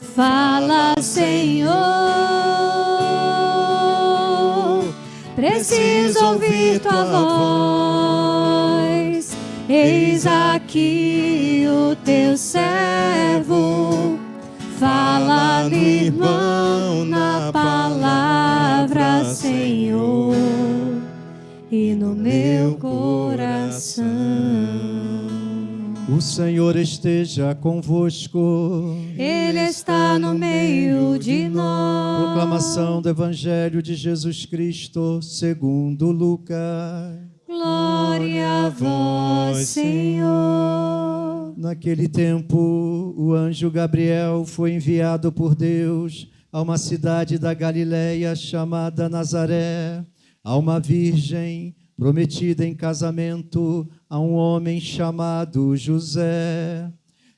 Fala, Senhor, preciso ouvir tua voz. Eis aqui o teu servo. Fala, irmão, na palavra, Senhor, e no meu coração. O Senhor esteja convosco. Ele está no meio de nós. Proclamação do Evangelho de Jesus Cristo, segundo Lucas. Glória a vós, Senhor. Naquele tempo, o anjo Gabriel foi enviado por Deus a uma cidade da Galileia chamada Nazaré, a uma virgem prometida em casamento a um homem chamado José.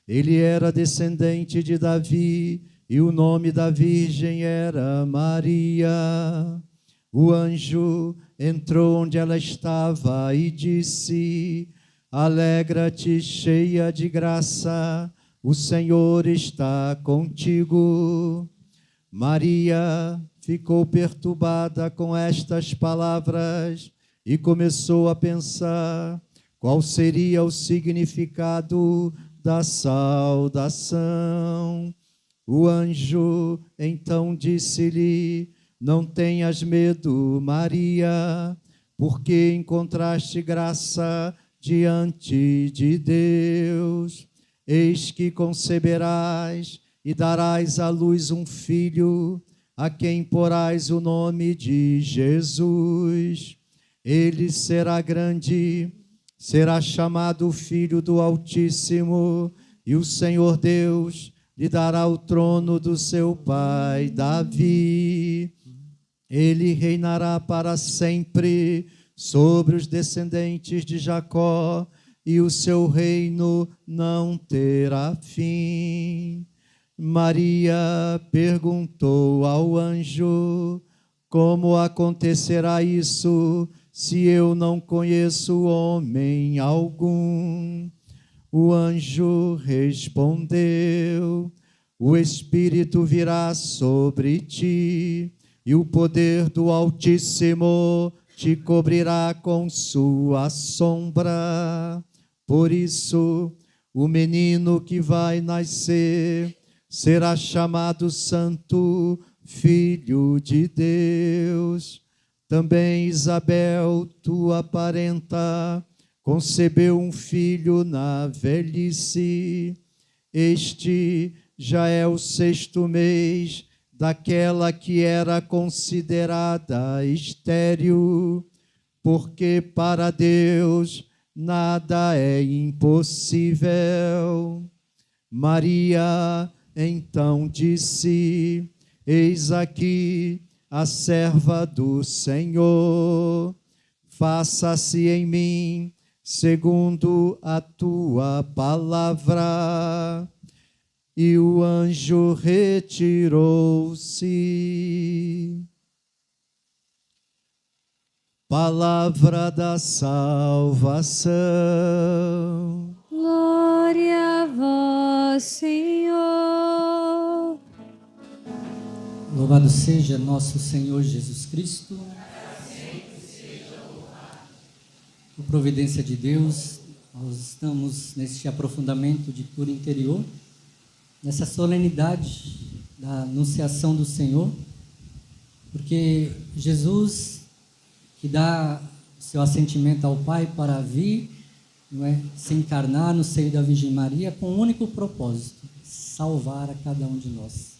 Ele era descendente de Davi e o nome da virgem era Maria. O anjo entrou onde ela estava e disse: Alegra-te, cheia de graça, o Senhor está contigo. Maria ficou perturbada com estas palavras e começou a pensar qual seria o significado da saudação. O anjo então disse-lhe: Não tenhas medo, Maria, porque encontraste graça diante de Deus. Eis que conceberás e darás à luz um filho, a quem porás o nome de Jesus. Ele será grande, será chamado Filho do Altíssimo, e o Senhor Deus lhe dará o trono do seu pai Davi. Ele reinará para sempre sobre os descendentes de Jacó, e o seu reino não terá fim. Maria perguntou ao anjo: Como acontecerá isso, se eu não conheço homem algum? O anjo respondeu: O Espírito virá sobre ti, e o poder do Altíssimo te cobrirá com sua sombra. Por isso, o menino que vai nascer será chamado Santo Filho de Deus. Também Isabel, tua parenta, concebeu um filho na velhice. Este já é o 6º mês daquela que era considerada estéril, porque para Deus nada é impossível. Maria então disse: Eis aqui a serva do Senhor, faça-se em mim segundo a tua palavra. E o anjo retirou-se. Palavra da salvação. Glória a vós, Senhor. Louvado seja nosso Senhor Jesus Cristo. Por providência de Deus, nós estamos neste aprofundamento de cura interior, nessa solenidade da anunciação do Senhor, porque Jesus, que dá seu assentimento ao Pai para vir, se encarnar no seio da Virgem Maria, com um único propósito: salvar a cada um de nós.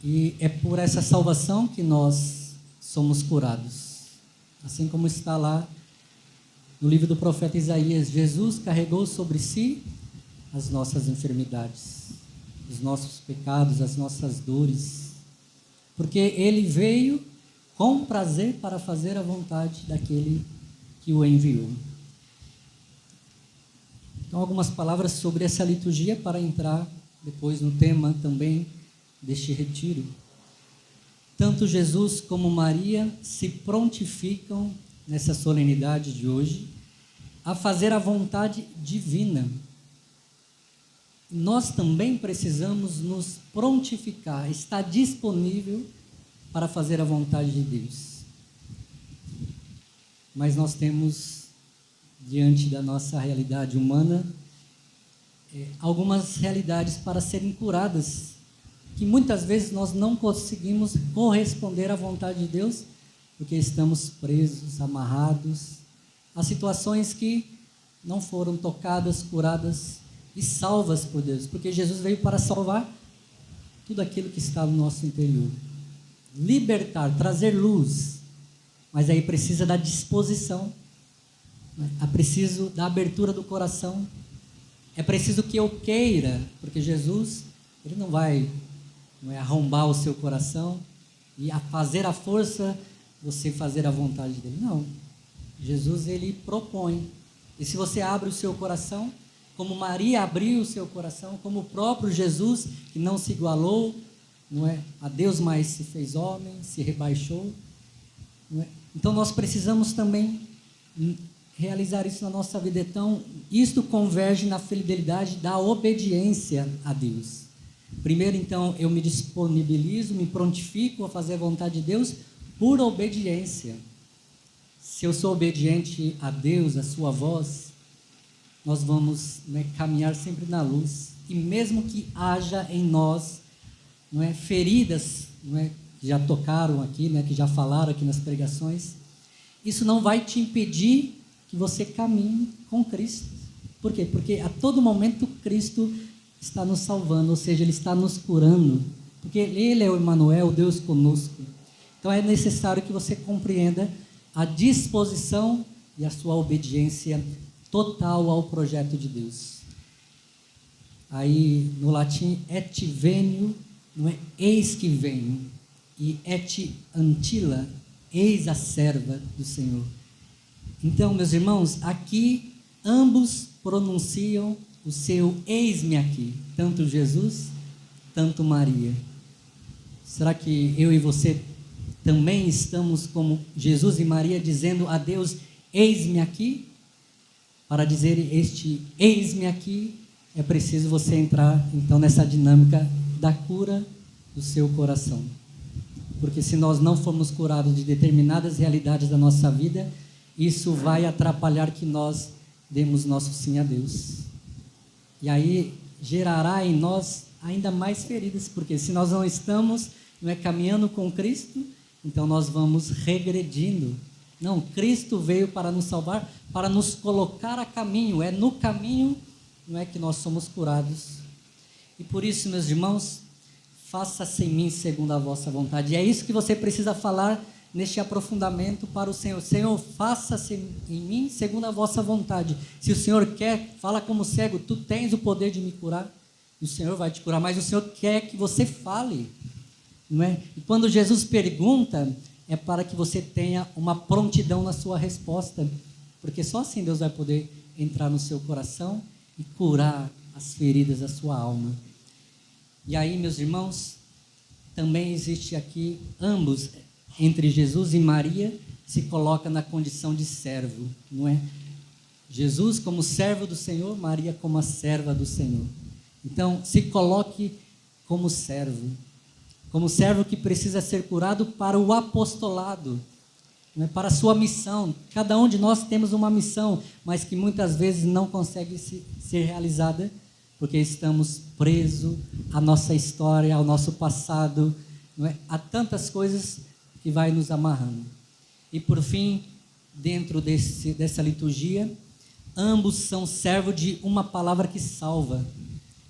E é por essa salvação que nós somos curados. Assim como está lá no livro do profeta Isaías: Jesus carregou sobre si as nossas enfermidades, os nossos pecados, as nossas dores, porque Ele veio com prazer para fazer a vontade daquele que o enviou. Então, algumas palavras sobre essa liturgia para entrar depois no tema também deste retiro. Tanto Jesus como Maria se prontificam nessa solenidade de hoje a fazer a vontade divina. nós também precisamos nos prontificar, estar disponível para fazer a vontade de Deus. Mas nós temos, diante da nossa realidade humana, algumas realidades para serem curadas, que muitas vezes nós não conseguimos corresponder à vontade de Deus, porque estamos presos, amarrados a situações que não foram tocadas, curadas e salvas por Deus, porque Jesus veio para salvar tudo aquilo que está no nosso interior, libertar, trazer luz, mas aí precisa da disposição, é preciso da abertura do coração, é preciso que eu queira, porque Jesus, Ele não vai arrombar o seu coração e a fazer a força você fazer a vontade dele, não. Jesus, Ele propõe, e se você abre o seu coração, como Maria abriu o seu coração, como o próprio Jesus, que não se igualou, a Deus, mas se fez homem, se rebaixou, Então nós precisamos também realizar isso na nossa vida. Então, isto converge na fidelidade da obediência a Deus. Primeiro, então, eu me disponibilizo, me prontifico a fazer a vontade de Deus por obediência. Se eu sou obediente a Deus, a sua voz, nós vamos caminhar sempre na luz. E mesmo que haja em nós feridas, que já tocaram aqui, que já falaram aqui nas pregações, isso não vai te impedir que você caminhe com Cristo. Por quê? Porque a todo momento Cristo está nos salvando, ou seja, Ele está nos curando, porque Ele é o Emmanuel, o Deus conosco. Então é necessário que você compreenda a disposição e a sua obediência total ao projeto de Deus. Aí no latim, et venio, eis que venho, e et antila, eis a serva do Senhor. Então, meus irmãos, aqui ambos pronunciam o seu eis-me aqui, tanto Jesus, tanto Maria. Será que eu e você também estamos como Jesus e Maria, dizendo a Deus, eis-me aqui? Para dizer este eis-me aqui, é preciso você entrar então nessa dinâmica da cura do seu coração. Porque se nós não formos curados de determinadas realidades da nossa vida, isso vai atrapalhar que nós demos nosso sim a Deus. E aí gerará em nós ainda mais feridas, porque se nós não estamos caminhando com Cristo, então nós vamos regredindo. Não, Cristo veio para nos salvar, para nos colocar a caminho, é no caminho que nós somos curados. E por isso, meus irmãos, faça-se em mim segundo a vossa vontade. E é isso que você precisa falar neste aprofundamento para o Senhor. Senhor, faça-se em mim segundo a vossa vontade. Se o Senhor quer, fala como cego, tu tens o poder de me curar, e o Senhor vai te curar, mas o Senhor quer que você fale, não é? E quando Jesus pergunta, é para que você tenha uma prontidão na sua resposta, porque só assim Deus vai poder entrar no seu coração e curar as feridas da sua alma. E aí, meus irmãos, também existe aqui, ambos, entre Jesus e Maria, se coloca na condição de servo, não é? Jesus como servo do Senhor, Maria como a serva do Senhor. Então, se coloque como servo que precisa ser curado para o apostolado, não é? Para a sua missão. Cada um de nós temos uma missão, mas que muitas vezes não consegue ser realizada, porque estamos presos à nossa história, ao nosso passado, não é? Há tantas coisas que vai nos amarrando. E por fim, dentro dessa liturgia, ambos são servos de uma palavra que salva,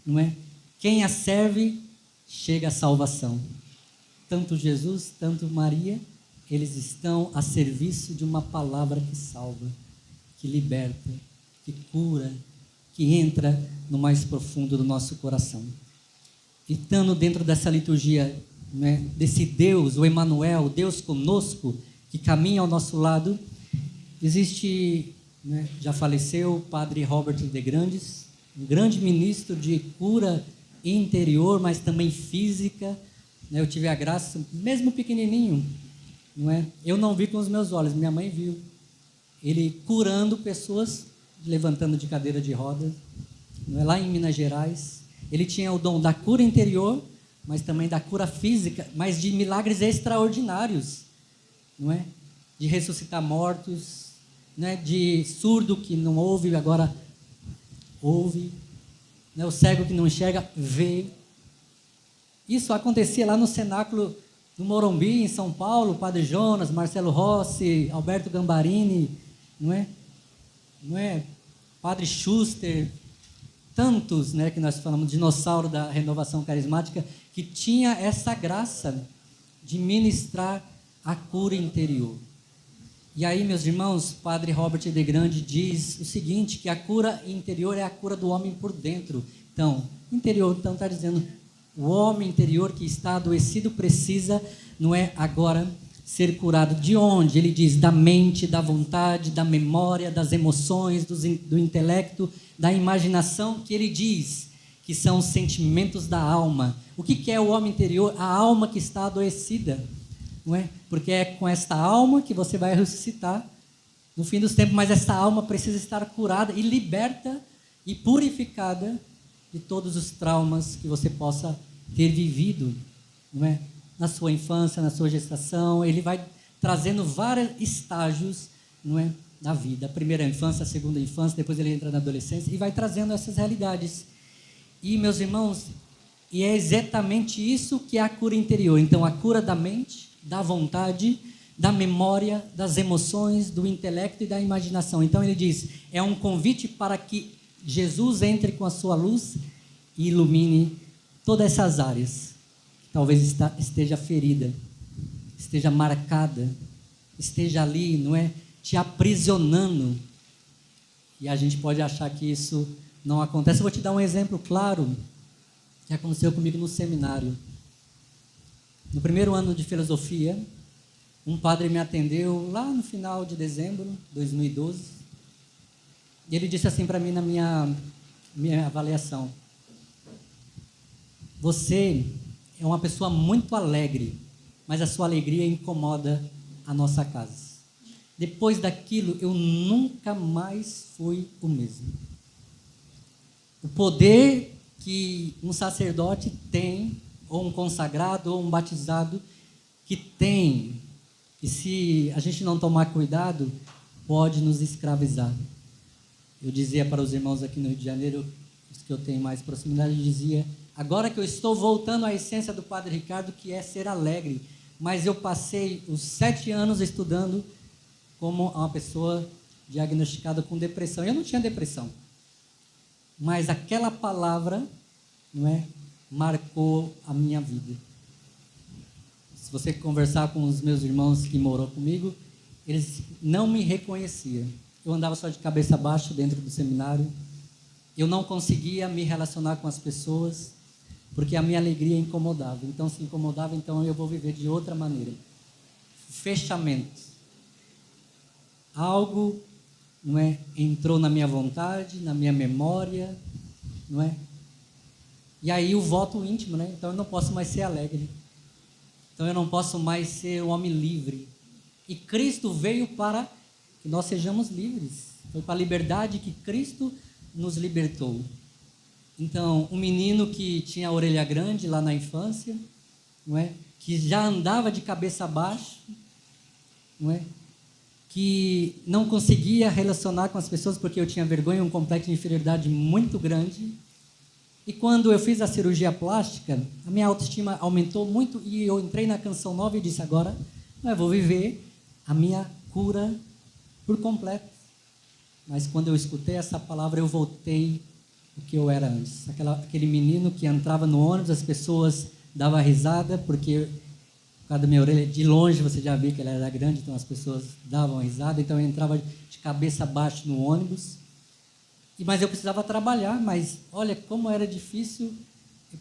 não é? Quem a serve, chega à salvação. Tanto Jesus, tanto Maria, eles estão a serviço de uma palavra que salva, que liberta, que cura, que entra no mais profundo do nosso coração. E estando dentro dessa liturgia, né, desse Deus, o Emmanuel, Deus conosco, que caminha ao nosso lado, existe, né, já faleceu o padre Robert de Grandes, um grande ministro de cura interior, mas também física, né? Eu tive a graça, mesmo pequenininho, não é? Eu não vi com os meus olhos, minha mãe viu, ele curando pessoas, levantando de cadeira de rodas, não é? Lá em Minas Gerais, ele tinha o dom da cura interior, mas também da cura física, mas de milagres extraordinários, não é? De ressuscitar mortos, não é? De surdo que não ouve, agora ouve, né? O cego que não enxerga, vê. Isso acontecia lá no cenáculo do Morumbi, em São Paulo, Padre Jonas, Marcelo Rossi, Alberto Gambarini, não é? Não é? Padre Schuster, tantos, né, que nós falamos, dinossauro da renovação carismática, que tinha essa graça de ministrar a cura interior. E aí, meus irmãos, Padre Robert de Grande diz o seguinte, que a cura interior é a cura do homem por dentro. Então, interior, então está dizendo, o homem interior que está adoecido precisa, não é agora, ser curado. De onde? Ele diz, da mente, da vontade, da memória, das emoções, do intelecto, da imaginação, que ele diz que são os sentimentos da alma. O que é o homem interior? A alma que está adoecida, não é? Porque é com esta alma que você vai ressuscitar no fim dos tempos, mas essa alma precisa estar curada e liberta e purificada de todos os traumas que você possa ter vivido, não é? Na sua infância, na sua gestação. Ele vai trazendo vários estágios, não é, da vida. A primeira infância, a segunda infância, depois ele entra na adolescência e vai trazendo essas realidades. E, meus irmãos, e é exatamente isso que é a cura interior. Então, a cura da mente, da vontade, da memória, das emoções, do intelecto e da imaginação. Então, ele diz, é um convite para que Jesus entre com a sua luz e ilumine todas essas áreas. Talvez esteja ferida, esteja marcada, esteja ali, não é, te aprisionando. E a gente pode achar que isso não acontece. Eu vou te dar um exemplo claro que aconteceu comigo no seminário. No primeiro ano de filosofia, um padre me atendeu lá no final de dezembro de 2012. E ele disse assim para mim na minha avaliação: você é uma pessoa muito alegre, mas a sua alegria incomoda a nossa casa. Depois daquilo, eu nunca mais fui o mesmo. O poder que um sacerdote tem, ou um consagrado, ou um batizado, que tem, e se a gente não tomar cuidado, pode nos escravizar. Eu dizia para os irmãos aqui no Rio de Janeiro, os que eu tenho mais proximidade, eu dizia, agora que eu estou voltando à essência do Padre Ricardo, que é ser alegre, mas eu passei os 7 anos estudando como uma pessoa diagnosticada com depressão. Eu não tinha depressão, mas aquela palavra, não é, marcou a minha vida. Se você conversar com os meus irmãos que moram comigo, eles não me reconheciam. Eu andava só de cabeça baixa dentro do seminário. Eu não conseguia me relacionar com as pessoas, porque a minha alegria incomodava. Então, se incomodava, então eu vou viver de outra maneira. Fechamento. Algo, não é, entrou na minha vontade, na minha memória, não é? E aí o voto íntimo, né? Então eu não posso mais ser alegre. Então eu não posso mais ser um homem livre. E Cristo veio para que nós sejamos livres. Foi para a liberdade que Cristo nos libertou. Então, um menino que tinha a orelha grande lá na infância, não é? Que já andava de cabeça baixa, não é? Que não conseguia relacionar com as pessoas porque eu tinha vergonha, um complexo de inferioridade muito grande. E quando eu fiz a cirurgia plástica, a minha autoestima aumentou muito e eu entrei na Canção Nova e disse, agora eu vou viver a minha cura por completo. Mas quando eu escutei essa palavra, eu voltei o que eu era antes. Aquele menino que entrava no ônibus, as pessoas davam risada, porque por causa da minha orelha, de longe você já viu que ela era grande, então as pessoas davam risada, então eu entrava de cabeça baixa no ônibus. Mas eu precisava trabalhar, mas olha como era difícil. Eu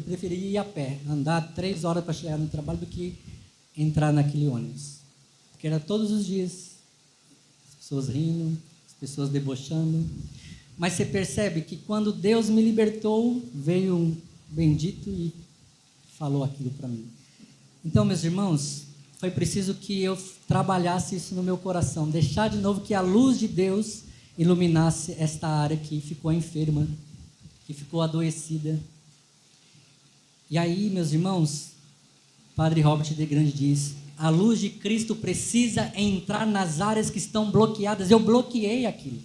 preferia ir a pé, andar 3 horas para chegar no trabalho do que entrar naquele ônibus. Porque era todos os dias, as pessoas rindo, as pessoas debochando. Mas você percebe que quando Deus me libertou, veio um bendito e falou aquilo para mim. Então, meus irmãos, foi preciso que eu trabalhasse isso no meu coração, deixar de novo que a luz de Deus iluminasse esta área que ficou enferma, que ficou adoecida. E aí, meus irmãos, Padre Robert de Grande diz: a luz de Cristo precisa entrar nas áreas que estão bloqueadas. Eu bloqueei aquilo.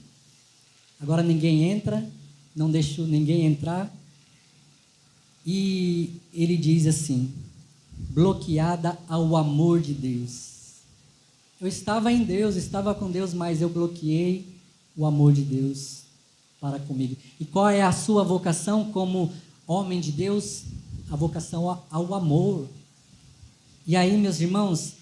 Agora ninguém entra, não deixo ninguém entrar. E ele diz assim: bloqueada ao amor de Deus. Eu estava em Deus, estava com Deus, mas eu bloqueei o amor de Deus para comigo. E qual é a sua vocação como homem de Deus? A vocação ao amor. E aí, meus irmãos,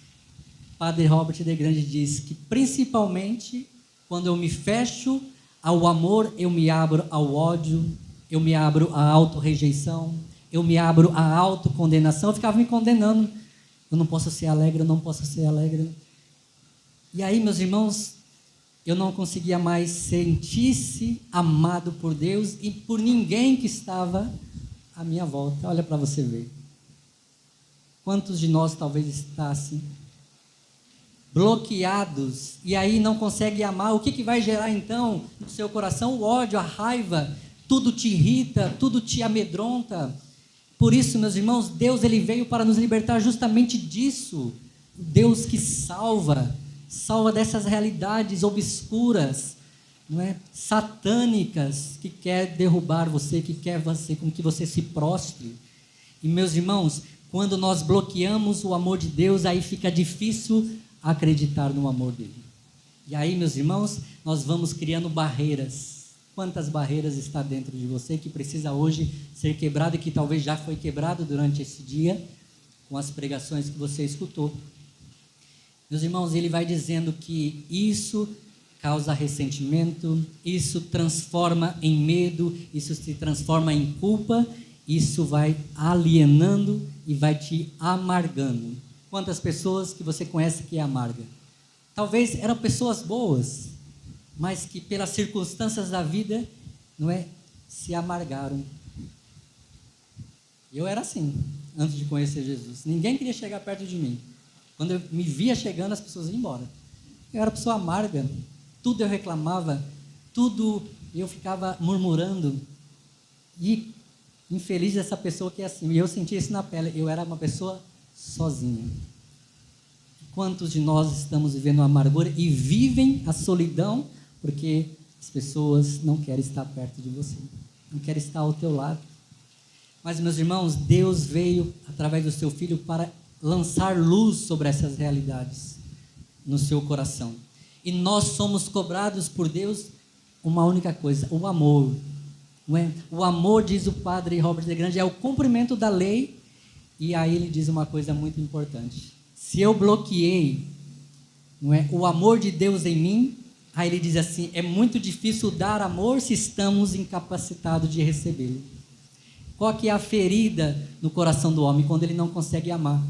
Padre Robert de Grande diz que principalmente quando eu me fecho ao amor, eu me abro ao ódio, eu me abro à autorrejeição, eu me abro à autocondenação. Eu ficava me condenando. Eu não posso ser alegre, eu não posso ser alegre. E aí, meus irmãos, eu não conseguia mais sentir-se amado por Deus e por ninguém que estava à minha volta. Olha para você ver. Quantos de nós talvez estassem bloqueados e aí não conseguem amar? O que vai gerar então no seu coração? O ódio, a raiva, tudo te irrita, tudo te amedronta. Por isso, meus irmãos, Deus ele veio para nos libertar justamente disso. Deus que salva dessas realidades obscuras, não é? Satânicas, que quer derrubar você, que quer você, com que você se prostre. E meus irmãos, quando nós bloqueamos o amor de Deus, aí fica difícil acreditar no amor dele. E aí, meus irmãos, nós vamos criando barreiras. Quantas barreiras está dentro de você que precisa hoje ser quebrado e que talvez já foi quebrado durante esse dia com as pregações que você escutou. Meus irmãos, ele vai dizendo que isso causa ressentimento, isso transforma em medo, isso se transforma em culpa, isso vai alienando e vai te amargando. Quantas pessoas que você conhece que é amarga? Talvez eram pessoas boas, mas que pelas circunstâncias da vida, não é, se amargaram. Eu era assim, antes de conhecer Jesus. Ninguém queria chegar perto de mim. Quando eu me via chegando, as pessoas iam embora. Eu era pessoa amarga, tudo eu reclamava, tudo eu ficava murmurando. E infeliz essa pessoa que é assim. E eu sentia isso na pele, eu era uma pessoa sozinha. Quantos de nós estamos vivendo a amargura e vivem a solidão porque as pessoas não querem estar perto de você, não querem estar ao teu lado? Mas, meus irmãos, Deus veio através do seu Filho para lançar luz sobre essas realidades no seu coração. E nós somos cobrados por Deus uma única coisa: o amor. Não é? O amor, diz o Padre Robert de Grande, é o cumprimento da lei. E aí ele diz uma coisa muito importante: se eu bloqueei, não é, o amor de Deus em mim, aí ele diz assim: é muito difícil dar amor se estamos incapacitados de recebê-lo. Qual que é a ferida no coração do homem? Quando ele não consegue amar.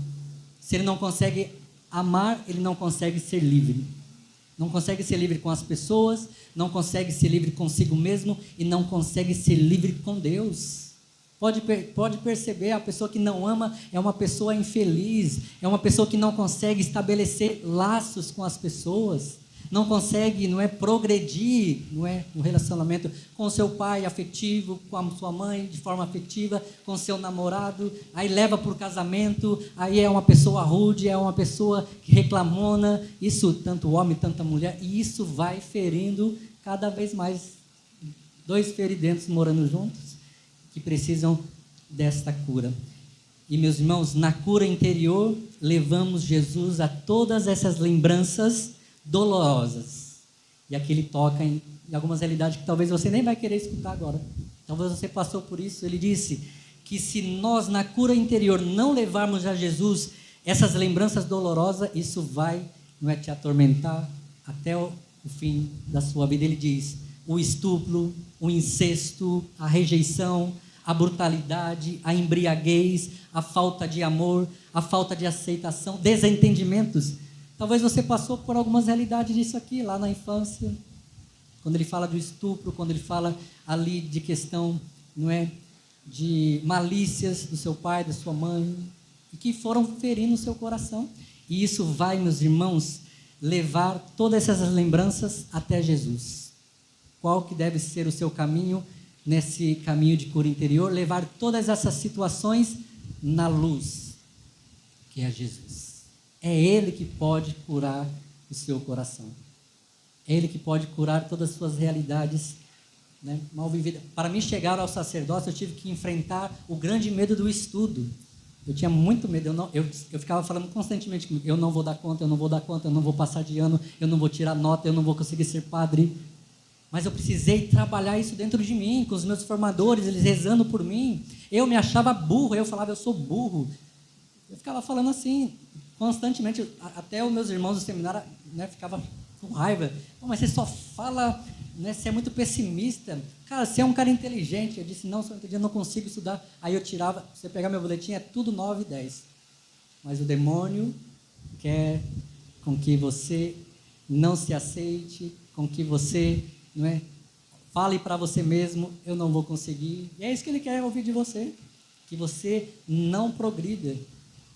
Se ele não consegue amar, ele não consegue ser livre. Não consegue ser livre com as pessoas, não consegue ser livre consigo mesmo e não consegue ser livre com Deus. Pode perceber, a pessoa que não ama é uma pessoa infeliz, é uma pessoa que não consegue estabelecer laços com as pessoas, não consegue, não é, progredir, não é, no relacionamento com o seu pai afetivo, com a sua mãe de forma afetiva, com o seu namorado, aí leva para o casamento, aí é uma pessoa rude, é uma pessoa que reclamona, isso tanto o homem, tanto a mulher, e isso vai ferindo cada vez mais. Dois feridentos morando juntos, que precisam desta cura. E, meus irmãos, na cura interior, levamos Jesus a todas essas lembranças dolorosas. E aqui ele toca em algumas realidades que talvez você nem vai querer escutar agora. Talvez você passou por isso. Ele disse que se nós, na cura interior, não levarmos a Jesus essas lembranças dolorosas, isso vai, não é, te atormentar até o fim da sua vida. Ele diz: o estupro, o incesto, a rejeição, a brutalidade, a embriaguez, a falta de amor, a falta de aceitação, desentendimentos. Talvez você passou por algumas realidades disso aqui, lá na infância, quando ele fala do estupro, quando ele fala ali de questão, não é, de malícias do seu pai, da sua mãe, e que foram ferindo o seu coração. E isso vai, meus irmãos, levar todas essas lembranças até Jesus. Qual que deve ser o seu caminho nesse caminho de cura interior, levar todas essas situações na luz, que é Jesus. É Ele que pode curar o seu coração. É Ele que pode curar todas as suas realidades, né, mal vividas. Para mim chegar ao sacerdócio, eu tive que enfrentar o grande medo do estudo. Eu tinha muito medo, eu ficava falando constantemente comigo, eu não vou dar conta, eu não vou dar conta, eu não vou passar de ano, eu não vou tirar nota, eu não vou conseguir ser padre. Mas eu precisei trabalhar isso dentro de mim, com os meus formadores, eles rezando por mim. Eu me achava burro, eu falava, eu sou burro. Eu ficava falando assim, constantemente, até os meus irmãos do seminário, né, ficavam com raiva. Mas você só fala, né, você é muito pessimista. Cara, você é um cara inteligente. Eu disse, não, sou inteligente, eu não consigo estudar. Aí eu tirava, você pegar meu boletim, é tudo 9 e 10. Mas o demônio quer com que você não se aceite, com que você, não é, fale para você mesmo, eu não vou conseguir. E é isso que ele quer ouvir de você, que você não progrida.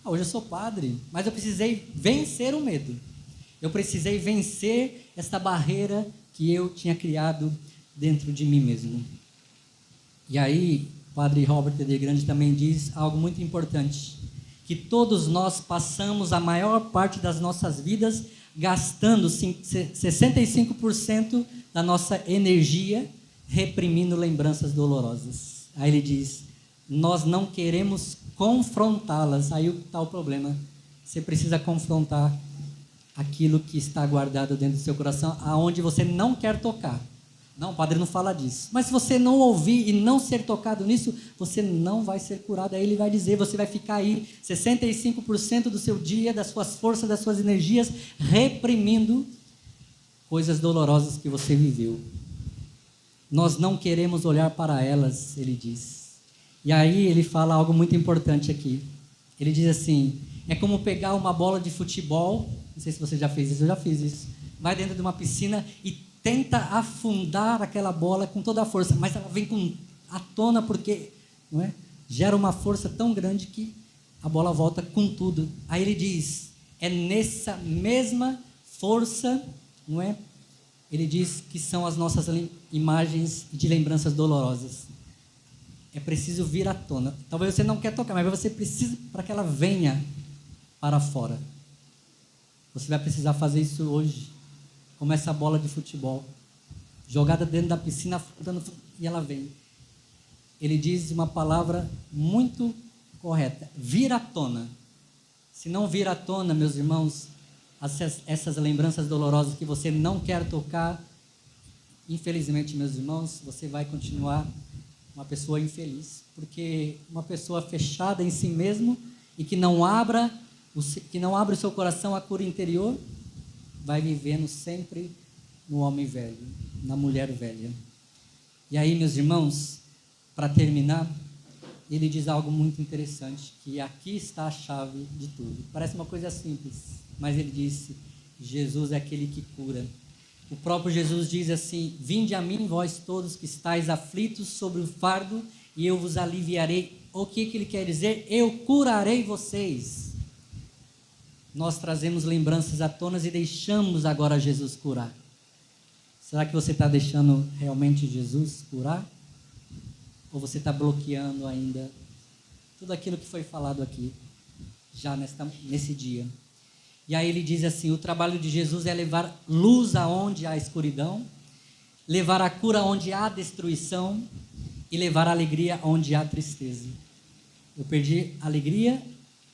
Hoje eu sou padre, mas eu precisei vencer o medo. Eu precisei vencer essa barreira que eu tinha criado dentro de mim mesmo. E aí, o padre Robert de Grande também diz algo muito importante, que todos nós passamos a maior parte das nossas vidas gastando 65% da nossa energia reprimindo lembranças dolorosas. Aí ele diz, nós não queremos confrontá-las. Aí está o problema. Você precisa confrontar aquilo que está guardado dentro do seu coração, aonde você não quer tocar. Não, o padre não fala disso. Mas se você não ouvir e não ser tocado nisso, você não vai ser curado. Aí ele vai dizer, você vai ficar aí 65% do seu dia, das suas forças, das suas energias, reprimindo coisas dolorosas que você viveu. Nós não queremos olhar para elas, ele diz. E aí ele fala algo muito importante aqui. Ele diz assim, é como pegar uma bola de futebol, não sei se você já fez isso, eu já fiz isso, vai dentro de uma piscina e tenta afundar aquela bola com toda a força, mas ela vem à tona porque, não é, gera uma força tão grande que a bola volta com tudo. Aí ele diz, é nessa mesma força, não é? Ele diz que são as nossas imagens de lembranças dolorosas. É preciso vir à tona. Talvez você não quer tocar, mas você precisa para que ela venha para fora. Você vai precisar fazer isso hoje, como essa bola de futebol, jogada dentro da piscina, e ela vem. Ele diz uma palavra muito correta, vir à tona. Se não vir à tona, meus irmãos, essas lembranças dolorosas que você não quer tocar, infelizmente, meus irmãos, você vai continuar uma pessoa infeliz, porque uma pessoa fechada em si mesmo e que não abre o seu coração à cura interior, vai vivendo sempre no homem velho, na mulher velha. E aí, meus irmãos, para terminar, ele diz algo muito interessante, que aqui está a chave de tudo. Parece uma coisa simples, mas ele disse, Jesus é aquele que cura. O próprio Jesus diz assim, vinde a mim, vós todos que estáis aflitos sobre o fardo, e eu vos aliviarei. O que ele quer dizer? Eu curarei vocês. Nós trazemos lembranças à tona e deixamos agora Jesus curar. Será que você está deixando realmente Jesus curar? Ou você está bloqueando ainda tudo aquilo que foi falado aqui, já nesse dia? E aí ele diz assim, o trabalho de Jesus é levar luz aonde há escuridão, levar a cura onde há destruição e levar a alegria onde há tristeza. Eu perdi a alegria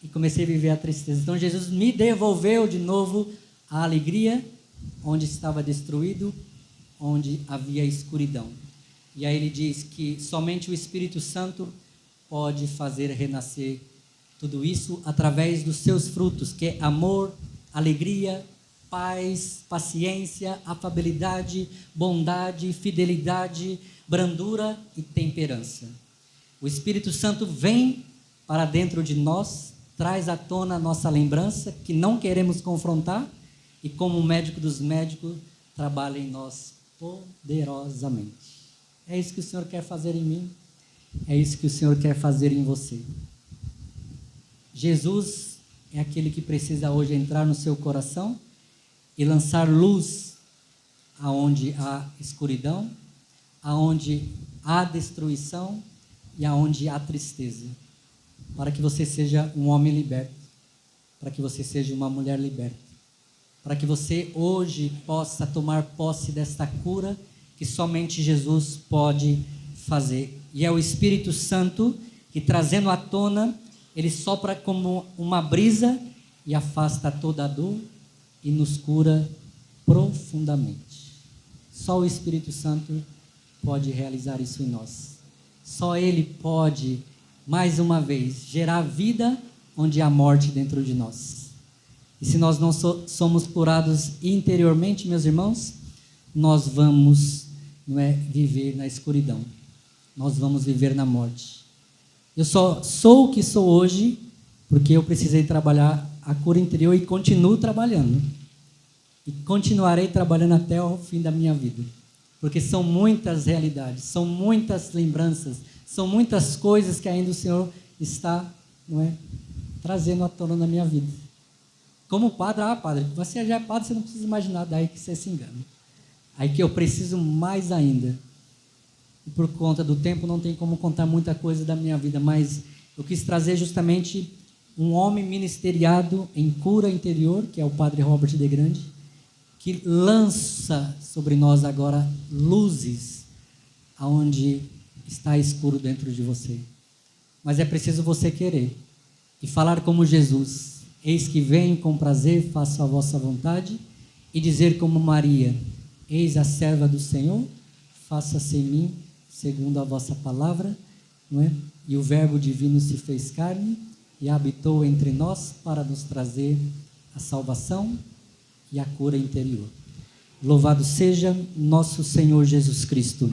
e comecei a viver a tristeza. Então Jesus me devolveu de novo a alegria onde estava destruído, onde havia escuridão. E aí ele diz que somente o Espírito Santo pode fazer renascer tudo isso através dos seus frutos, que é amor, alegria, paz, paciência, afabilidade, bondade, fidelidade, brandura e temperança. O Espírito Santo vem para dentro de nós, traz à tona a nossa lembrança, que não queremos confrontar, e como médico dos médicos, trabalha em nós poderosamente. É isso que o Senhor quer fazer em mim, é isso que o Senhor quer fazer em você. Jesus é aquele que precisa hoje entrar no seu coração e lançar luz aonde há escuridão, aonde há destruição e aonde há tristeza, para que você seja um homem liberto, para que você seja uma mulher liberta, para que você hoje possa tomar posse desta cura que somente Jesus pode fazer. E é o Espírito Santo que, trazendo à tona, ele sopra como uma brisa e afasta toda a dor e nos cura profundamente. Só o Espírito Santo pode realizar isso em nós. Só Ele pode, mais uma vez, gerar vida onde há morte dentro de nós. E se nós não somos curados interiormente, meus irmãos, nós vamos viver na escuridão. Nós vamos viver na morte. Eu só sou o que sou hoje porque eu precisei trabalhar a cura interior e continuo trabalhando. E continuarei trabalhando até o fim da minha vida. Porque são muitas realidades, são muitas lembranças, são muitas coisas que ainda o Senhor está trazendo à tona na minha vida. Como padre, padre, você já é padre, você não precisa imaginar, daí que você se engana. Aí que eu preciso mais ainda. E por conta do tempo não tem como contar muita coisa da minha vida, mas eu quis trazer justamente um homem ministeriado em cura interior, que é o padre Robert de Grande, que lança sobre nós agora luzes aonde está escuro dentro de você. Mas é preciso você querer e falar como Jesus: eis que venho com prazer, faço a vossa vontade, e dizer como Maria: eis a serva do Senhor, faça-se em mim segundo a vossa palavra, E o verbo divino se fez carne e habitou entre nós para nos trazer a salvação e a cura interior. Louvado seja nosso Senhor Jesus Cristo.